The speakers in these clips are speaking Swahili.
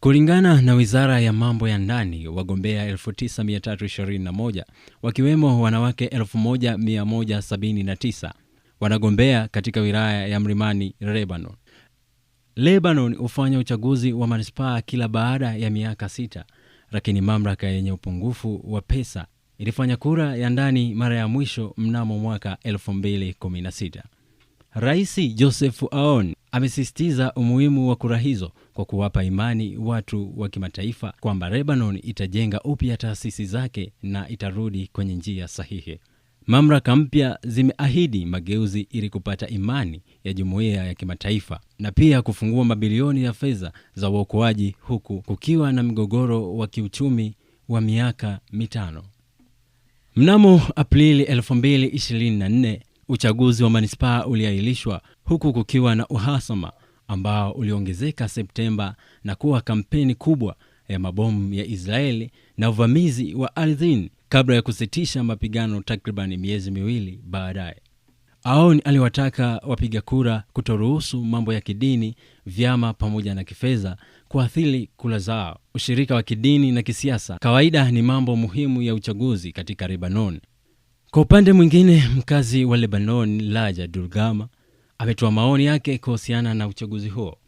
Kulingana na Wizara ya Mambo ya Ndani, wagombea 9321 wakiwemo wanawake 1179 wanagombea katika wilaya ya Mlimani, Lebanon. Lebanon hufanya uchaguzi wa manispaa kila baada ya miaka 6, lakini mamlaka yenye upungufu wa pesa ilifanya kura ya ndani mara ya mwisho mnamo mwaka 2016. Rais Joseph Aoun amesisitiza umuhimu wa kura hizo kwa kuwapa imani watu wa kimataifa kwamba Lebanon itajenga upya taasisi zake na itarudi kwenye njia sahihi. Mamlaka mpya zimeahidi mageuzi ili kupata imani ya jumuiya ya kimataifa na pia kufungua mabilioni ya fedha za uokoaji, huku kukiwa na mgogoro wa kiuchumi wa miaka 5. Mnamo Aprili 2024, uchaguzi wa manispaa uliahirishwa, huku kukiwa na uhasama ambao uliongezeka Septemba na kuwa kampeni kubwa ya mabomu ya Israeli na uvamizi wa ardhini kabla ya kusitisha mapigano takriban miezi 2 baadaye. Aoun aliwataka wapiga kura kutoruhusu mambo ya kidini, vyama pamoja na kifedha kuathiri kura zao. Ushirika wa kidini na kisiasa kawaida ni mambo muhimu ya uchaguzi katika Lebanon. Kwa upande mwingine, mkazi wa Lebanon Laja Durgama ametoa maoni yake kuhusiana na uchaguzi huo.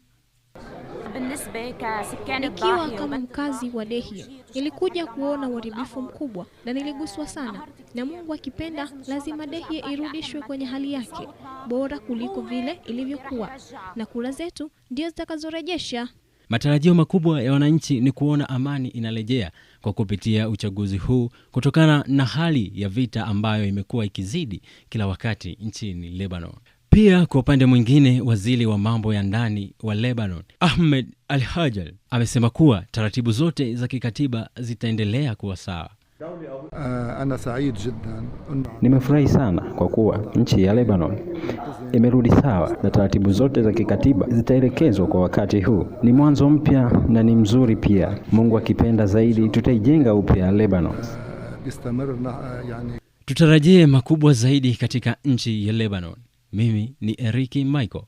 Nikiwa kama mkazi wa Dehia, nilikuja kuona uharibifu mkubwa na niliguswa sana, na Mungu akipenda lazima Dehia irudishwe kwenye hali yake bora kuliko vile ilivyokuwa, na kura zetu ndio zitakazorejesha. Matarajio makubwa ya wananchi ni kuona amani inarejea kwa kupitia uchaguzi huu kutokana na hali ya vita ambayo imekuwa ikizidi kila wakati nchini Lebanon. Pia kwa upande mwingine, waziri wa mambo ya ndani wa Lebanon, Ahmed Al-Hajjal, amesema kuwa taratibu zote za kikatiba zitaendelea kuwa sawa. Nimefurahi sana kwa kuwa nchi ya Lebanon imerudi sawa na taratibu zote za kikatiba zitaelekezwa kwa wakati huu. Ni mwanzo mpya na ni mzuri pia. Mungu akipenda zaidi tutaijenga upya Lebanon. Tutarajie makubwa zaidi katika nchi ya Lebanon. Mimi ni Eric Michael.